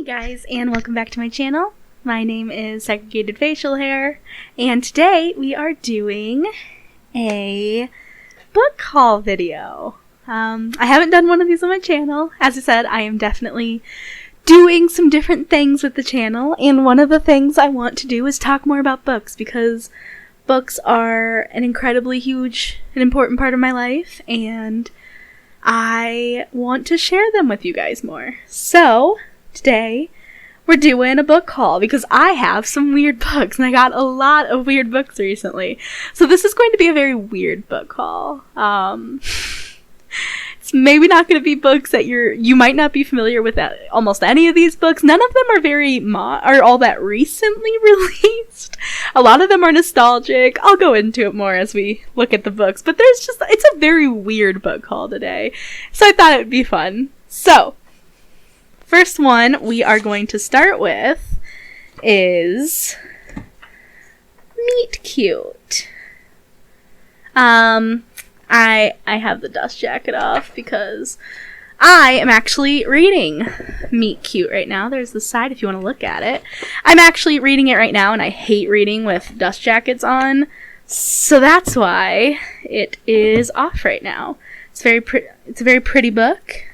guys, and welcome back to my channel. My name is Segregated Facial Hair, and today we are doing a book haul video. I haven't done one of these on my channel. As I said, I am definitely doing some different things with the channel, and one of the things I want to do is talk more about books, because books are an incredibly huge and important part of my life, and I want to share them with you guys more. So, today, we're doing a book haul because I have some weird books, and I got a lot of weird books recently. So this is going to be a very weird book haul. It's maybe not going to be books that you might not be familiar with almost any of these books. None of them are all that recently released. A lot of them are nostalgic. I'll go into it more as we look at the books, but it's a very weird book haul today. So I thought it would be fun. So, first one we are going to start with is Meet Cute. I have the dust jacket off because I am actually reading Meet Cute right now. There's the side if you want to look at it. I'm actually reading it right now, and I hate reading with dust jackets on, so that's why it is off right now. It's a very pretty book.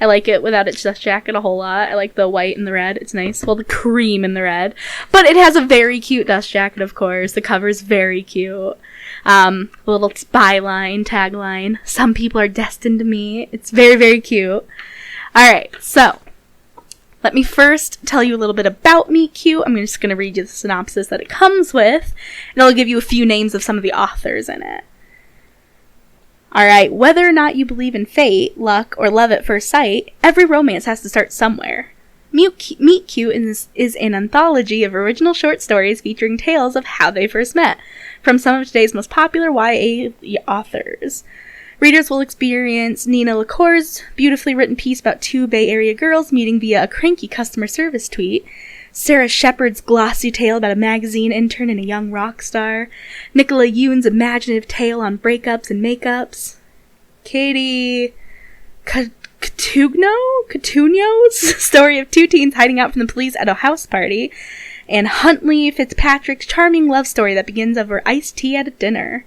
I like it without its dust jacket a whole lot. I like the white and the red. It's nice. Well, the cream and the red. But it has a very cute dust jacket, of course. The cover's very cute. A little byline, tagline. Some people are destined to meet. It's very, very cute. Alright, so let me first tell you a little bit about Meet Cute. I'm just going to read you the synopsis that it comes with, and I'll give you a few names of some of the authors in it. Alright, whether or not you believe in fate, luck, or love at first sight, every romance has to start somewhere. Meet Cute is an anthology of original short stories featuring tales of how they first met, from some of today's most popular YA authors. Readers will experience Nina LaCour's beautifully written piece about two Bay Area girls meeting via a cranky customer service tweet, Sarah Shepard's glossy tale about a magazine intern and a young rock star, Nicola Yoon's imaginative tale on breakups and makeups, Katie Catugno's story of two teens hiding out from the police at a house party, and Huntley Fitzpatrick's charming love story that begins over iced tea at a dinner.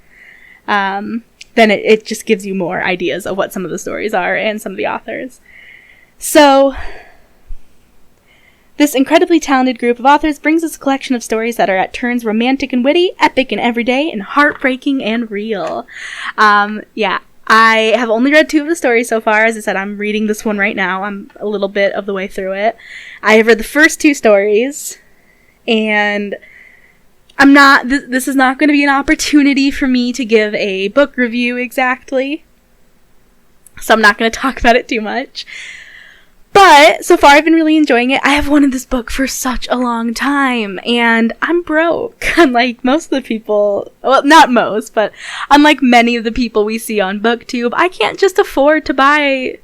Then it just gives you more ideas of what some of the stories are and some of the authors. So, this incredibly talented group of authors brings us a collection of stories that are at turns romantic and witty, epic and everyday, and heartbreaking and real. I have only read 2 of the stories so far. As I said, I'm reading this one right now. I'm a little bit of the way through it. I have read the first 2 stories, and this is not going to be an opportunity for me to give a book review exactly, so I'm not going to talk about it too much. But, so far I've been really enjoying it. I have wanted this book for such a long time, and I'm broke. Unlike most of the people, well, not most, but unlike many of the people we see on BookTube, I can't just afford to buy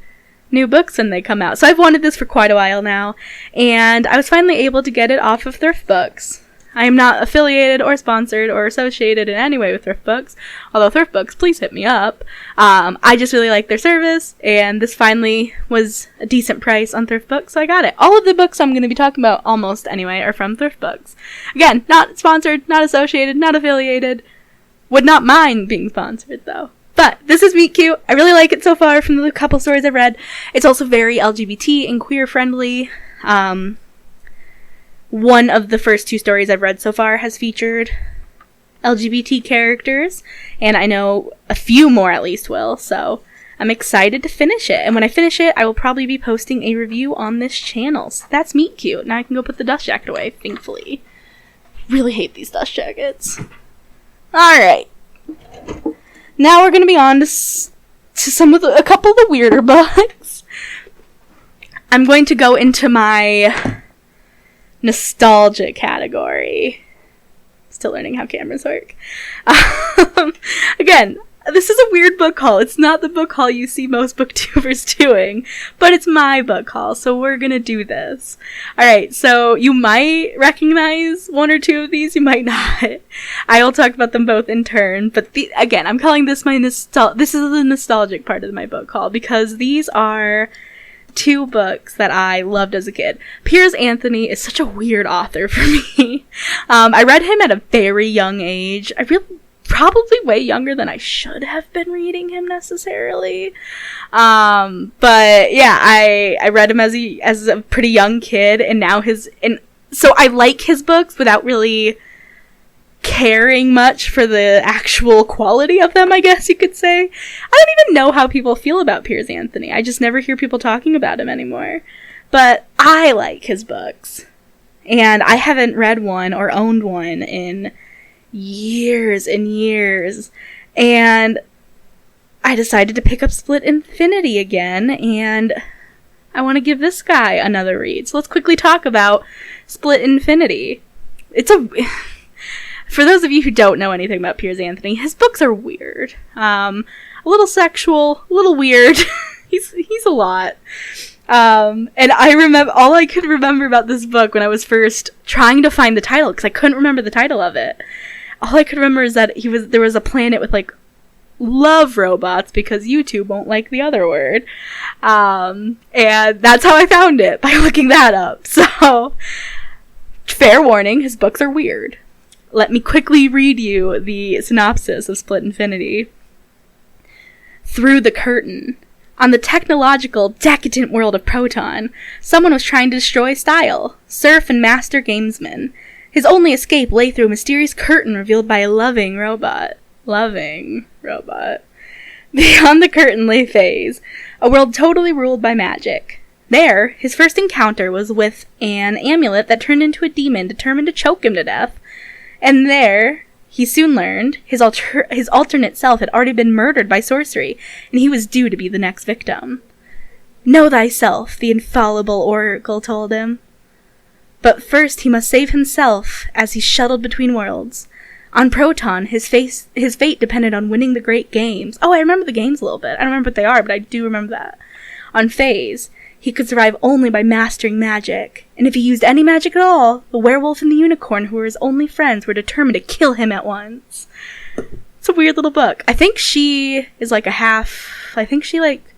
new books when they come out. So I've wanted this for quite a while now, and I was finally able to get it off of Thrift Books. I am not affiliated or sponsored or associated in any way with Thrift Books, although Thrift Books, please hit me up. I just really like their service, and this finally was a decent price on Thrift Books, so I got it. All of the books I'm going to be talking about, almost anyway, are from Thrift Books. Again, not sponsored, not associated, not affiliated. Would not mind being sponsored, though. But this is Meet Cute. I really like it so far from the couple stories I've read. It's also very LGBT and queer friendly. One of the first 2 stories I've read so far has featured LGBT characters, and I know a few more at least will, so I'm excited to finish it. And when I finish it, I will probably be posting a review on this channel. So that's Meet Cute. Now I can go put the dust jacket away, thankfully. Really hate these dust jackets. Alright. Now we're going to be on to a couple of the weirder books. I'm going to go into my nostalgia category. Still learning how cameras work. Again, this is a weird book haul. It's not the book haul you see most booktubers doing, but it's my book haul, so we're gonna do this. Alright, so you might recognize 1 or 2 of these, you might not. I will talk about them both in turn, but again, I'm calling this this is the nostalgic part of my book haul, because these are two books that I loved as a kid. Piers Anthony is such a weird author for me. I read him at a very young age. Probably way younger than I should have been reading him necessarily. But yeah, I read him as a pretty young kid, and now so I like his books without really caring much for the actual quality of them, I guess you could say. I don't even know how people feel about Piers Anthony. I just never hear people talking about him anymore. But I like his books. And I haven't read one or owned one in years and years. And I decided to pick up Split Infinity again, and I want to give this guy another read. So let's quickly talk about Split Infinity. For those of you who don't know anything about Piers Anthony, his books are weird. A little sexual, a little weird. he's a lot. And all I could remember about this book when I was first trying to find the title, because I couldn't remember the title of it. All I could remember is that there was a planet with, like, love robots, because YouTube won't like the other word. And that's how I found it, by looking that up. So, fair warning, his books are weird. Let me quickly read you the synopsis of Split Infinity. Through the curtain. On the technological, decadent world of Proton, someone was trying to destroy Style, serf and master gamesman. His only escape lay through a mysterious curtain revealed by a loving robot. Beyond the curtain lay Phase, a world totally ruled by magic. There, his first encounter was with an amulet that turned into a demon determined to choke him to death. And there, he soon learned, his alternate self had already been murdered by sorcery, and he was due to be the next victim. Know thyself, the infallible oracle told him. But first he must save himself as he shuttled between worlds. On Proton, his fate depended on winning the great games. Oh, I remember the games a little bit. I don't remember what they are, but I do remember that. On Phase, he could survive only by mastering magic. And if he used any magic at all, the werewolf and the unicorn, who were his only friends, were determined to kill him at once. It's a weird little book. I think she is like I think she, like,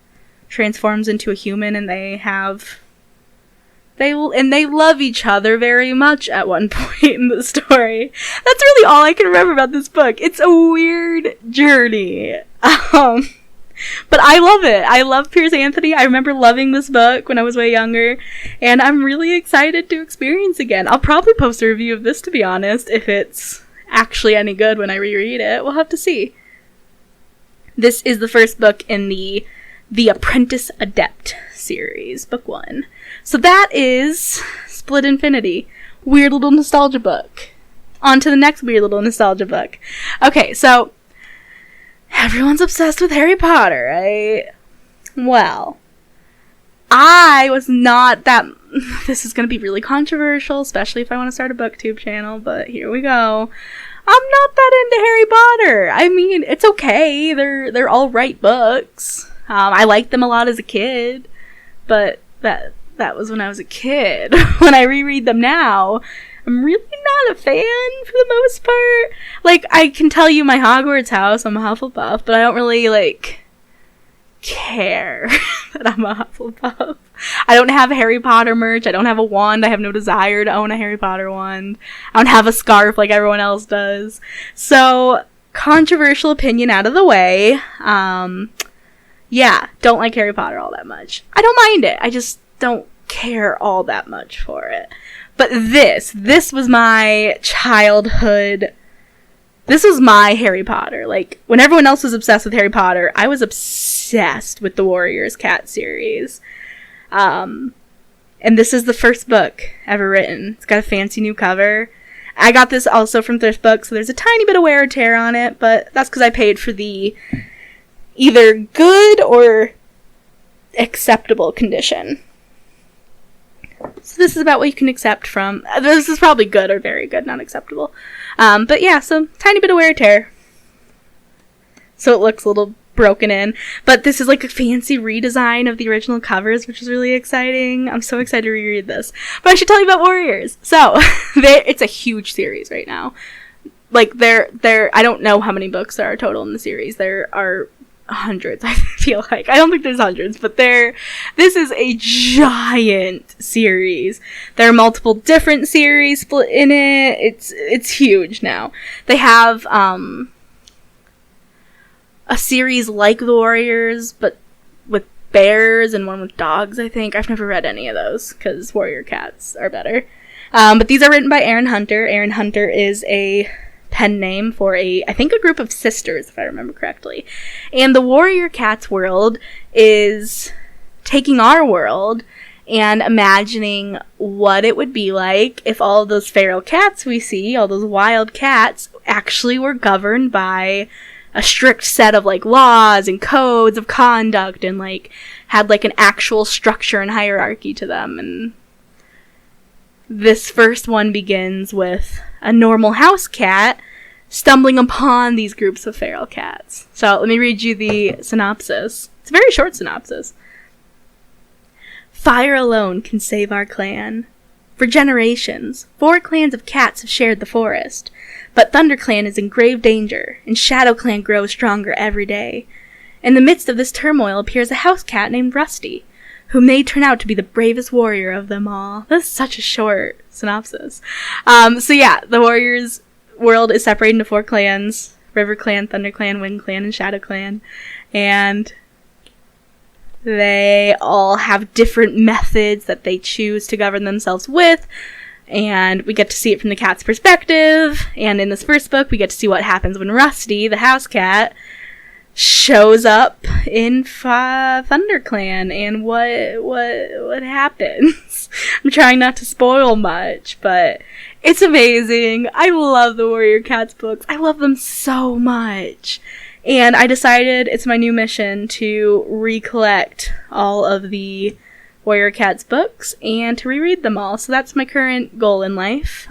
transforms into a human, and they love each other very much at one point in the story. That's really all I can remember about this book. It's a weird journey. But I love it. I love Piers Anthony. I remember loving this book when I was way younger, and I'm really excited to experience again. I'll probably post a review of this, to be honest, if it's actually any good when I reread it. We'll have to see. This is the first book in the Apprentice Adept series, book 1. So that is Split Infinity. Weird little nostalgia book. On to the next weird little nostalgia book. Okay, so everyone's obsessed with Harry Potter, right? Well, I was not that... This is going to be really controversial, especially if I want to start a booktube channel, but here we go. I'm not that into Harry Potter. I mean, it's okay. They're all right books. I liked them a lot as a kid, but that was when I was a kid. When I reread them now, I'm really not a fan for the most part. Like, I can tell you my Hogwarts house, I'm a Hufflepuff, but I don't really, like, care that I'm a Hufflepuff. I don't have Harry Potter merch. I don't have a wand. I have no desire to own a Harry Potter wand. I don't have a scarf like everyone else does. So, controversial opinion out of the way. Yeah, don't like Harry Potter all that much. I don't mind it. I just don't care all that much for it. But this was my childhood. This was my Harry Potter. Like, when everyone else was obsessed with Harry Potter, I was obsessed with the Warriors Cat series. And this is the first book ever written. It's got a fancy new cover. I got this also from Thrift Books, so there's a tiny bit of wear and tear on it, but that's because I paid for the either good or acceptable condition. So this is about what you can accept from... This is probably good or very good, not acceptable. But yeah, so tiny bit of wear and tear. So it looks a little broken in. But this is like a fancy redesign of the original covers, which is really exciting. I'm so excited to reread this. But I should tell you about Warriors. So, it's a huge series right now. Like, I don't know how many books there are total in the series. There are hundreds, I feel like. I don't think there's hundreds, but this is a giant series. There are multiple different series split in it. It's huge now. They have a series like The Warriors, but with bears, and one with dogs, I think. I've never read any of those, because Warrior Cats are better. But these are written by Erin Hunter. Erin Hunter is a pen name for I think a group of sisters, if I remember correctly. And the Warrior Cats world is taking our world and imagining what it would be like if all of those feral cats we see, all those wild cats, actually were governed by a strict set of, like, laws and codes of conduct, and, like, had, like, an actual structure and hierarchy to them. And this first one begins with a normal house cat stumbling upon these groups of feral cats. So let me read you the synopsis. It's a very short synopsis. Fire alone can save our clan. For generations, 4 clans of cats have shared the forest, but ThunderClan is in grave danger, and ShadowClan grows stronger every day. In the midst of this turmoil appears a house cat named Rusty, who may turn out to be the bravest warrior of them all. That's such a short synopsis. So yeah, the Warriors world is separated into 4 clans: River Clan, Thunder Clan, Wind Clan, and Shadow Clan. And they all have different methods that they choose to govern themselves with. And we get to see it from the cat's perspective. And in this first book, we get to see what happens when Rusty, the house cat, shows up in ThunderClan, and what happens. I'm trying not to spoil much, but it's amazing. I love the Warrior Cats books. I love them so much. And I decided it's my new mission to recollect all of the Warrior Cats books and to reread them all. So that's my current goal in life.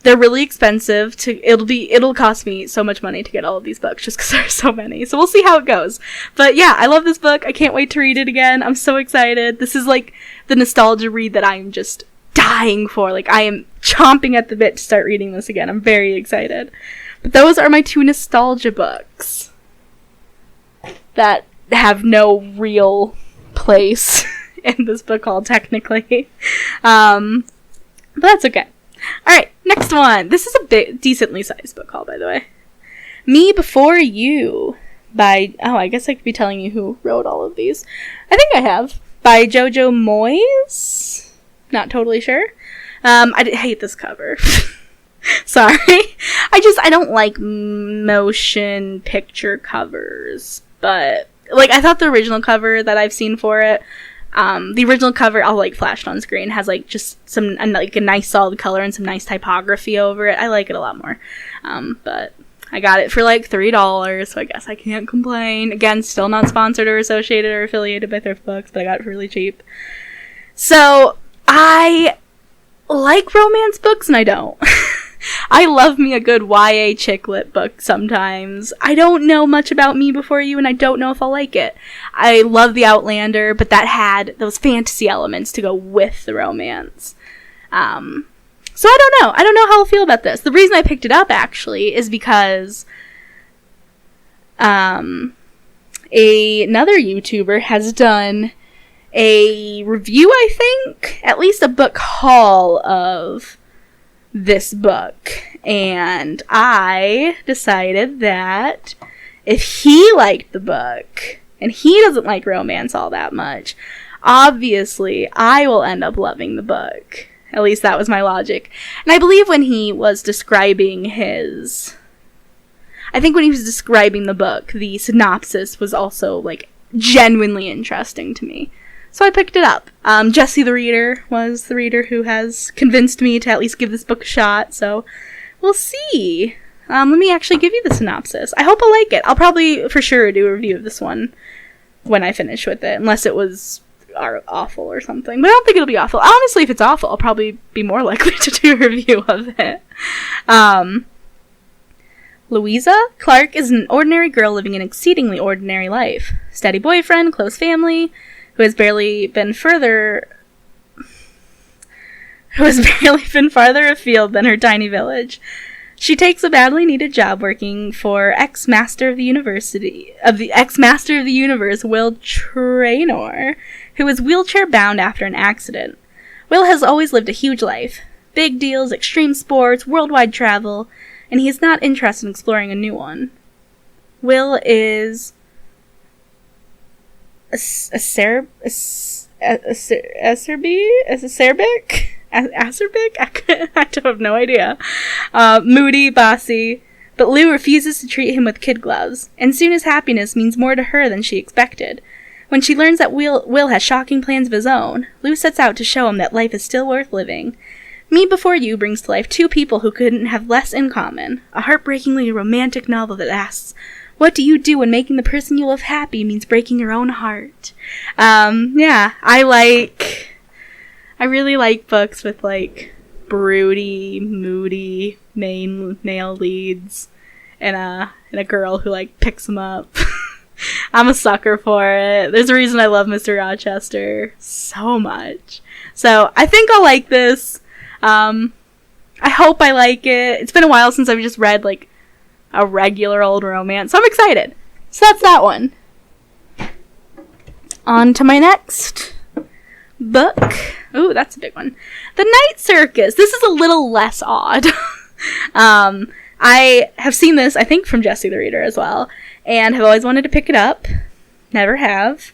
They're really expensive. It'll cost me so much money to get all of these books just because there are so many. So we'll see how it goes. But yeah, I love this book. I can't wait to read it again. I'm so excited. This is like the nostalgia read that I'm just dying for. Like, I am chomping at the bit to start reading this again. I'm very excited. But those are my 2 nostalgia books that have no real place in this book haul, technically. But that's okay. Alright, next one. This is a decently sized book haul, by the way. Me Before You by... Oh, I guess I could be telling you who wrote all of these. I think I have. By Jojo Moyes? Not totally sure. I hate this cover. Sorry. I don't like motion picture covers. But, like, I thought the original cover that I've seen for it, the original cover, I'll, like, flashed on screen, has, like, just some, like, a nice solid color and some nice typography over it. I like it a lot more. But I got it for, like, $3, so I guess I can't complain. Again, still not sponsored or associated or affiliated by Thrift Books, but I got it for really cheap. So, I like romance books, and I don't. I love me a good YA chick lit book sometimes. I don't know much about Me Before You, and I don't know if I'll like it. I love The Outlander, but that had those fantasy elements to go with the romance. So I don't know. I don't know how I'll feel about this. The reason I picked it up, actually, is because another YouTuber has done a review, I think, at least a book haul of this book, and I decided that if he liked the book, and he doesn't like romance all that much, obviously I will end up loving the book. At least that was my logic. And I believe when he was describing the book, the synopsis was also, like, genuinely interesting to me. So I picked it up. Jessie the Reader was the reader who has convinced me to at least give this book a shot, so we'll see. Let me actually give you the synopsis. I hope I like it. I'll probably, for sure, do a review of this one when I finish with it, unless it was awful or something. But I don't think it'll be awful. Honestly, if it's awful, I'll probably be more likely to do a review of it. Louisa Clark is an ordinary girl living an exceedingly ordinary life. Steady boyfriend, close family, who has barely been farther afield than her tiny village. She takes a badly needed job working for ex-master of the ex-master of the universe, Will Traynor, who is wheelchair-bound after an accident. Will has always lived a huge life. Big deals, extreme sports, worldwide travel, and he is not interested in exploring a new one. Will is acerbic? I have no idea. Moody, bossy, but Lou refuses to treat him with kid gloves, and soon his happiness means more to her than she expected. When she learns that Will has shocking plans of his own, Lou sets out to show him that life is still worth living. Me Before You brings to life two people who couldn't have less in common, a heartbreakingly romantic novel that asks, what do you do when making the person you love happy means breaking your own heart? Yeah, I really like books with, like, broody, moody male leads and a girl who, like, picks them up. I'm a sucker for it. There's a reason I love Mr. Rochester so much. So, I think I'll like this. I hope I like it. It's been a while since I've just read, like, a regular old romance, so I'm excited. So that's that one. On to my next book. Ooh, that's a big one. The Night Circus. This is a little less odd. I have seen this, I think, from Jessie the Reader as well, and have always wanted to pick it up. Never have.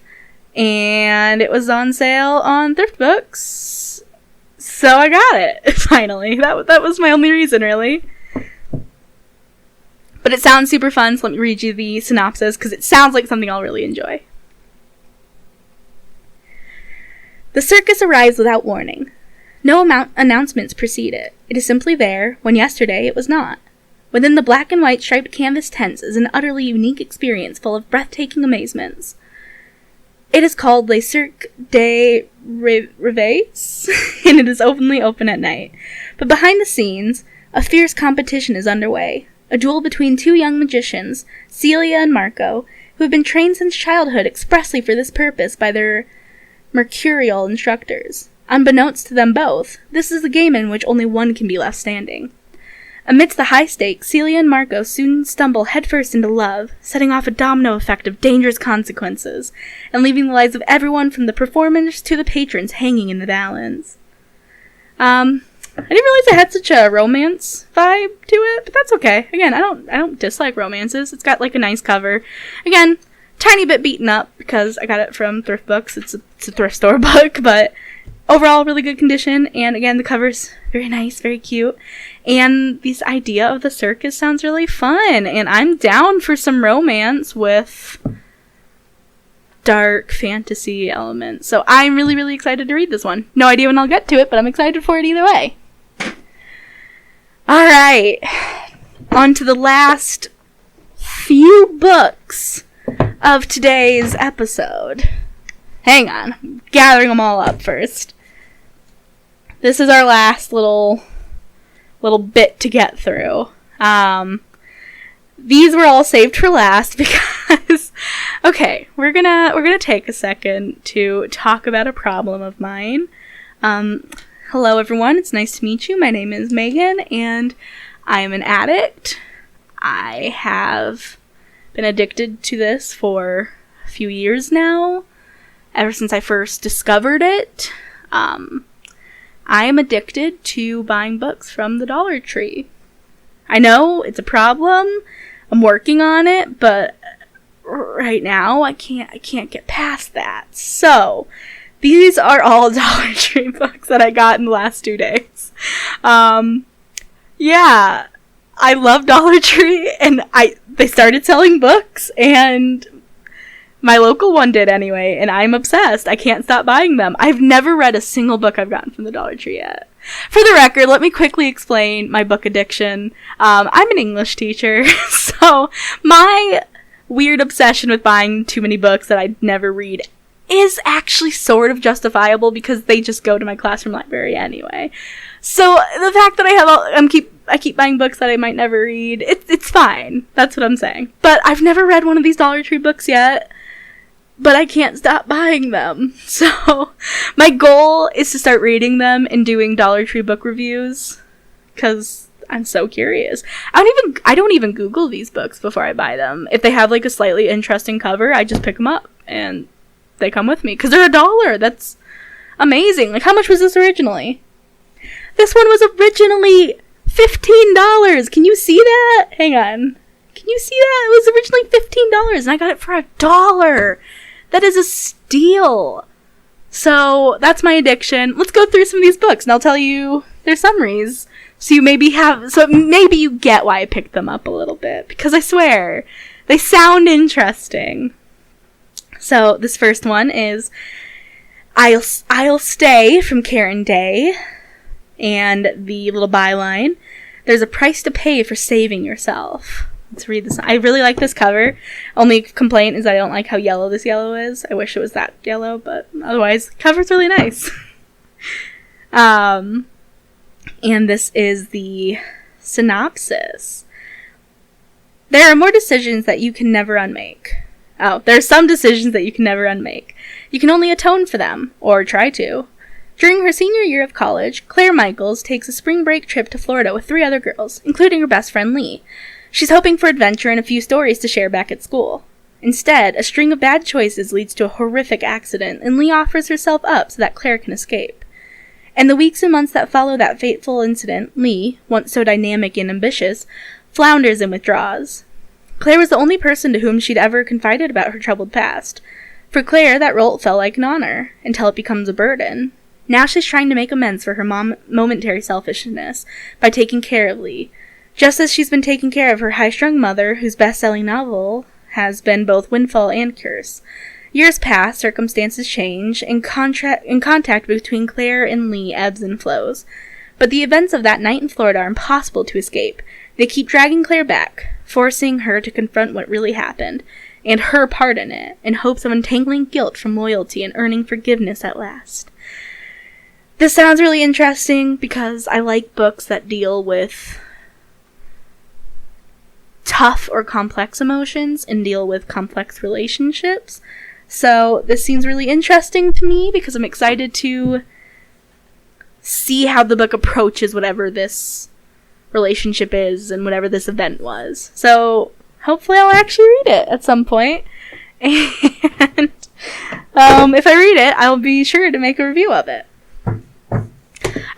And it was on sale on Thrift Books, so I got it, finally. That was my only reason, really. But it sounds super fun, so let me read you the synopsis, because it sounds like something I'll really enjoy. The circus arrives without warning. No announcements precede it. It is simply there, when yesterday it was not. Within the black and white striped canvas tents is an utterly unique experience full of breathtaking amazements. It is called Le Cirque des Rêves, and it is openly open at night. But behind the scenes, a fierce competition is underway. A duel between two young magicians, Celia and Marco, who have been trained since childhood expressly for this purpose by their mercurial instructors. Unbeknownst to them both, this is a game in which only one can be left standing. Amidst the high stakes, Celia and Marco soon stumble headfirst into love, setting off a domino effect of dangerous consequences, and leaving the lives of everyone from the performers to the patrons hanging in the balance. I didn't realize it had such a romance vibe to it, but that's okay. Again, I don't dislike romances. It's got, like, a nice cover. Again, tiny bit beaten up because I got it from Thrift Books. It's a thrift store book, but overall really good condition. And again, the cover's very nice, very cute. And this idea of the circus sounds really fun. And I'm down for some romance with dark fantasy elements. So I'm really, really excited to read this one. No idea when I'll get to it, but I'm excited for it either way. Alright, on to the last few books of today's episode. Hang on, I'm gathering them all up first. This is our last little bit to get through. These were all saved for last because, okay, we're gonna take a second to talk about a problem of mine. Hello everyone, it's nice to meet you. My name is Megan, and I am an addict. I have been addicted to this for a few years now, ever since I first discovered it. I am addicted to buying books from the Dollar Tree. I know it's a problem. I'm working on it, but right now I can't get past that. So, these are all Dollar Tree books that I got in the last 2 days. Yeah, I love Dollar Tree, and they started selling books, and my local one did anyway, and I'm obsessed. I can't stop buying them. I've never read a single book I've gotten from the Dollar Tree yet. For the record, let me quickly explain my book addiction. I'm an English teacher, so my weird obsession with buying too many books that I'd never read is actually sort of justifiable because they just go to my classroom library anyway. So the fact that I keep buying books that I might never read, it's fine. That's what I'm saying. But I've never read one of these Dollar Tree books yet, but I can't stop buying them. So my goal is to start reading them and doing Dollar Tree book reviews, because I'm so curious. I don't even Google these books before I buy them. If they have like a slightly interesting cover, I just pick them up and they come with me because they're $1. That's amazing. Like, how much was this originally? This one was originally $15. Can you see that? Hang on. Can you see that? It was originally $15 and I got it for $1. That is a steal. So that's my addiction. Let's go through some of these books and I'll tell you their summaries. So maybe you get why I picked them up a little bit. Because I swear, they sound interesting. So this first one is I'll Stay from Karen Day. And the little byline, there's a price to pay for saving yourself. Let's read this. I really like this cover. Only complaint is I don't like how yellow this yellow is. I wish it was that yellow, but otherwise, the cover's really nice. And this is the synopsis. There are more decisions that you can never unmake. Oh, there are some decisions that you can never unmake. You can only atone for them, or try to. During her senior year of college, Claire Michaels takes a spring break trip to Florida with 3 other girls, including her best friend Lee. She's hoping for adventure and a few stories to share back at school. Instead, a string of bad choices leads to a horrific accident, and Lee offers herself up so that Claire can escape. In the weeks and months that follow that fateful incident, Lee, once so dynamic and ambitious, flounders and withdraws. Claire was the only person to whom she'd ever confided about her troubled past. For Claire, that role felt like an honor, until it becomes a burden. Now she's trying to make amends for her momentary selfishness by taking care of Lee, just as she's been taking care of her high-strung mother, whose best-selling novel has been both windfall and curse. Years pass, circumstances change, and contact between Claire and Lee ebbs and flows. But the events of that night in Florida are impossible to escape. They keep dragging Claire back, forcing her to confront what really happened, and her part in it, in hopes of untangling guilt from loyalty and earning forgiveness at last. This sounds really interesting because I like books that deal with tough or complex emotions and deal with complex relationships. So this seems really interesting to me because I'm excited to see how the book approaches whatever this relationship is and whatever this event was. So hopefully I'll actually read it at some point. And if I read it, I'll be sure to make a review of it.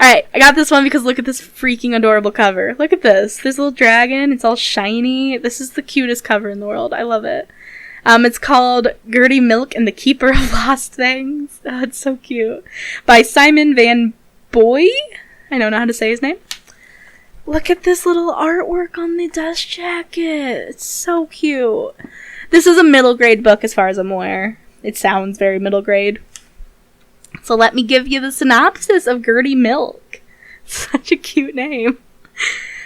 Alright, I got this one because look at this freaking adorable cover. Look at this. There's a little dragon. It's all shiny. This is the cutest cover in the world. I love it. It's called Gertie Milk and the Keeper of Lost Things. Oh, it's so cute. By Simon Van Boy. I don't know how to say his name. Look at this little artwork on the dust jacket. It's so cute. This is a middle grade book as far as I'm aware. It sounds very middle grade. So let me give you the synopsis of Gertie Milk. Such a cute name.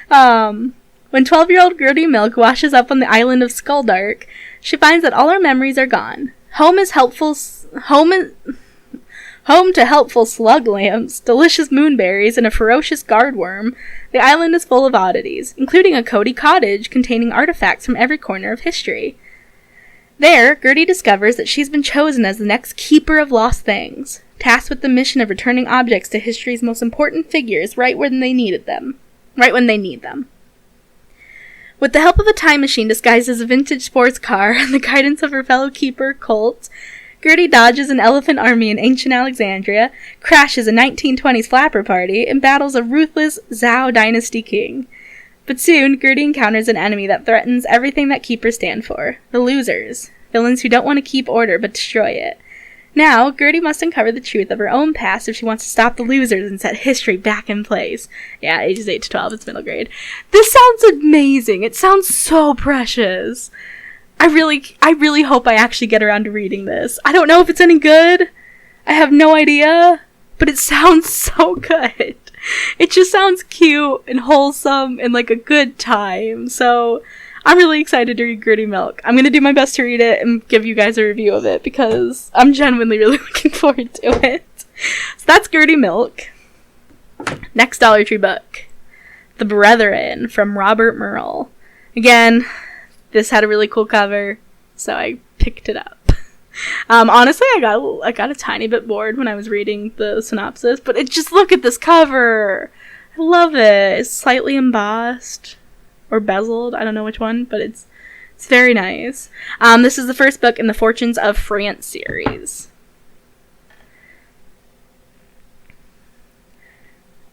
When 12-year-old Gertie Milk washes up on the island of Skuldark, she finds that all her memories are gone. Home to helpful slug lamps, delicious moonberries, and a ferocious guardworm, the island is full of oddities, including a Cody cottage containing artifacts from every corner of history. There, Gertie discovers that she's been chosen as the next keeper of lost things, tasked with the mission of returning objects to history's most important figures right when they need them. With the help of a time machine disguised as a vintage sports car and the guidance of her fellow keeper, Colt, Gertie dodges an elephant army in ancient Alexandria, crashes a 1920s flapper party, and battles a ruthless Zhou dynasty king. But soon, Gertie encounters an enemy that threatens everything that keepers stand for, the losers, villains who don't want to keep order but destroy it. Now, Gertie must uncover the truth of her own past if she wants to stop the losers and set history back in place. Yeah, ages 8 to 12, it's middle grade. This sounds amazing. It sounds so precious. I really hope I actually get around to reading this. I don't know if it's any good. I have no idea. But it sounds so good. It just sounds cute and wholesome and like a good time. So I'm really excited to read Gertie Milk. I'm going to do my best to read it and give you guys a review of it because I'm genuinely really looking forward to it. So that's Gertie Milk. Next Dollar Tree book. The Brethren from Robert Merle. Again, this had a really cool cover, so I picked it up. Honestly, I got a tiny bit bored when I was reading the synopsis, but just look at this cover. I love it. It's slightly embossed or bezeled. I don't know which one, but it's very nice. This is the first book in the Fortunes of France series.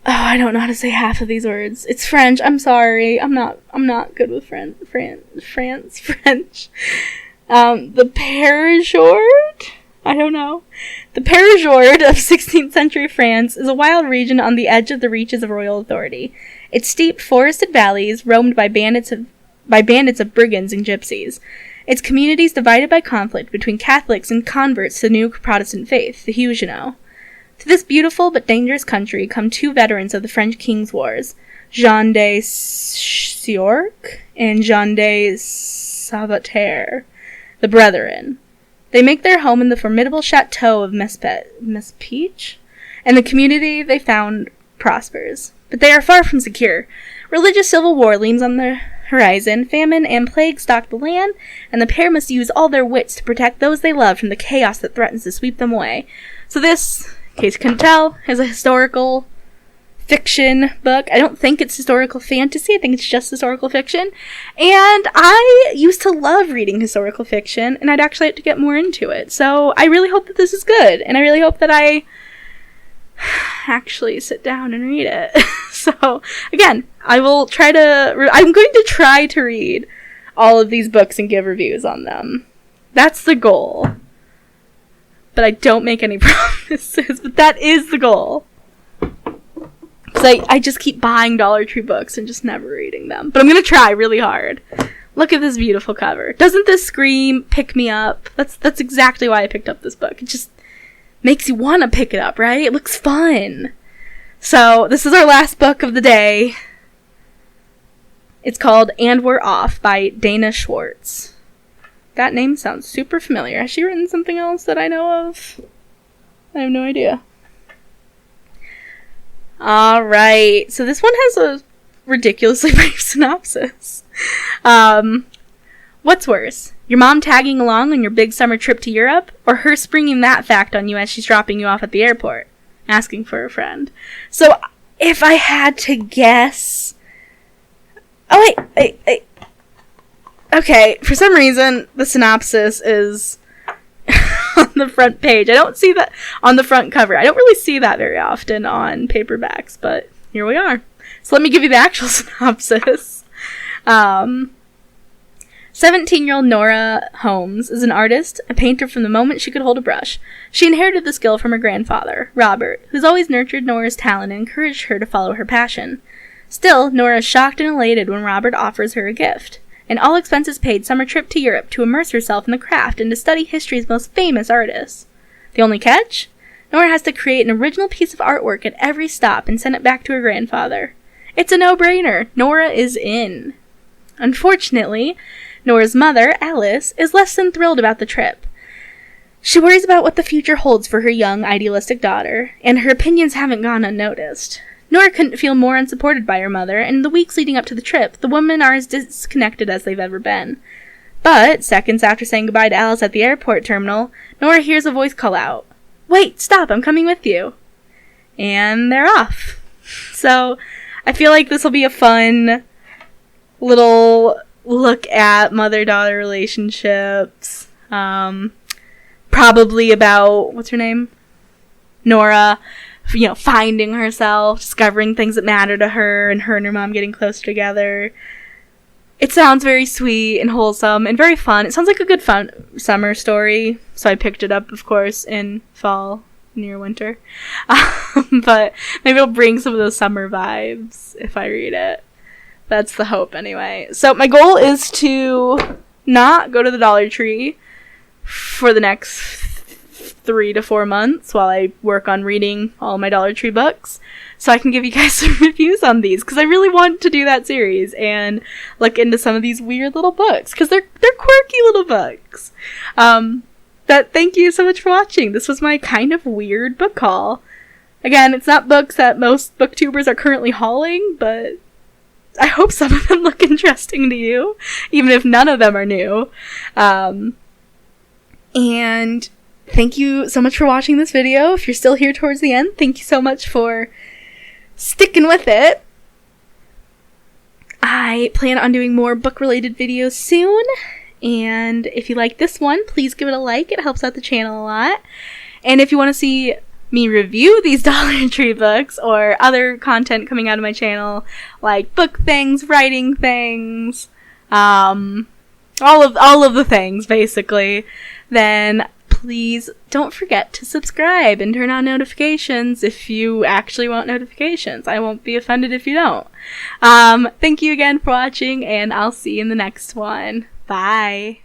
Oh, I don't know how to say half of these words. It's French. I'm sorry. I'm not good with French. The Périgord? I don't know. The Périgord of 16th century France is a wild region on the edge of the reaches of royal authority. Its steep forested valleys roamed by bandits of brigands and gypsies. Its communities divided by conflict between Catholics and converts to the new Protestant faith, the Huguenots. To this beautiful but dangerous country come two veterans of the French King's Wars, Jean de Siorc and Jean de Sauveterre, the Brethren. They make their home in the formidable chateau of Mespeech, and the community they found prospers. But they are far from secure. Religious civil war leans on the horizon, famine and plague stalk the land, and the pair must use all their wits to protect those they love from the chaos that threatens to sweep them away. So this, in case you couldn't tell, is a historical fiction book. I don't think it's historical fantasy. I think it's just historical fiction. And I used to love reading historical fiction, and I'd actually like to get more into it. So I really hope that this is good, and I really hope that I actually sit down and read it. So, again, I'm going to try to read all of these books and give reviews on them. That's the goal. But I don't make any promises, but that is the goal. Because I just keep buying Dollar Tree books and just never reading them. But I'm going to try really hard. Look at this beautiful cover. Doesn't this scream pick me up? That's exactly why I picked up this book. It just makes you want to pick it up, right? It looks fun. So, this is our last book of the day. It's called And We're Off by Dana Schwartz. That name sounds super familiar. Has she written something else that I know of? I have no idea. Alright, so this one has a ridiculously brief synopsis. What's worse? Your mom tagging along on your big summer trip to Europe? Or her springing that fact on you as she's dropping you off at the airport? Asking for a friend. So, if I had to guess... Oh, wait. Okay, for some reason, the synopsis is on the front page. I don't see that on the front cover. I don't really see that very often on paperbacks, but here we are. So let me give you the actual synopsis. 17-year-old Nora Holmes is an artist, a painter from the moment she could hold a brush. She inherited the skill from her grandfather, Robert, who's always nurtured Nora's talent and encouraged her to follow her passion. Still, Nora is shocked and elated when Robert offers her a gift. An all-expenses-paid summer trip to Europe to immerse herself in the craft and to study history's most famous artists. The only catch? Nora has to create an original piece of artwork at every stop and send it back to her grandfather. It's a no-brainer. Nora is in. Unfortunately, Nora's mother, Alice, is less than thrilled about the trip. She worries about what the future holds for her young, idealistic daughter, and her opinions haven't gone unnoticed. Nora couldn't feel more unsupported by her mother, and in the weeks leading up to the trip, the women are as disconnected as they've ever been. But, seconds after saying goodbye to Alice at the airport terminal, Nora hears a voice call out, "Wait, stop, I'm coming with you." And they're off. So, I feel like this will be a fun little look at mother-daughter relationships. Probably about, what's her name? Nora, finding herself, discovering things that matter to her, and her mom getting closer together. It sounds very sweet and wholesome and very fun. It sounds like a good fun summer story, so I picked it up, of course, in fall, near winter. But maybe it'll bring some of those summer vibes if I read it. That's the hope, anyway. So my goal is to not go to the Dollar Tree for the next 3 to 4 months while I work on reading all my Dollar Tree books, so I can give you guys some reviews on these, because I really want to do that series and look into some of these weird little books, because they're quirky little books. But thank you so much for watching. This was my kind of weird book haul. Again, it's not books that most booktubers are currently hauling, but I hope some of them look interesting to you, even if none of them are new. And thank you so much for watching this video. If you're still here towards the end, thank you so much for sticking with it. I plan on doing more book-related videos soon, and if you like this one, please give it a like. It helps out the channel a lot. And if you want to see me review these Dollar Tree books or other content coming out of my channel, like book things, writing things, all of the things, basically, then please don't forget to subscribe and turn on notifications if you actually want notifications. I won't be offended if you don't. Thank you again for watching, and I'll see you in the next one. Bye.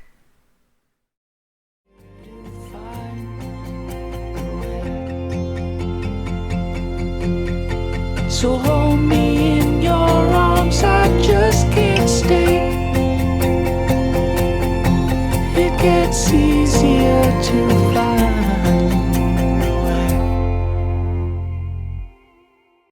So hold me in your arms, I just can't stay. It gets easier to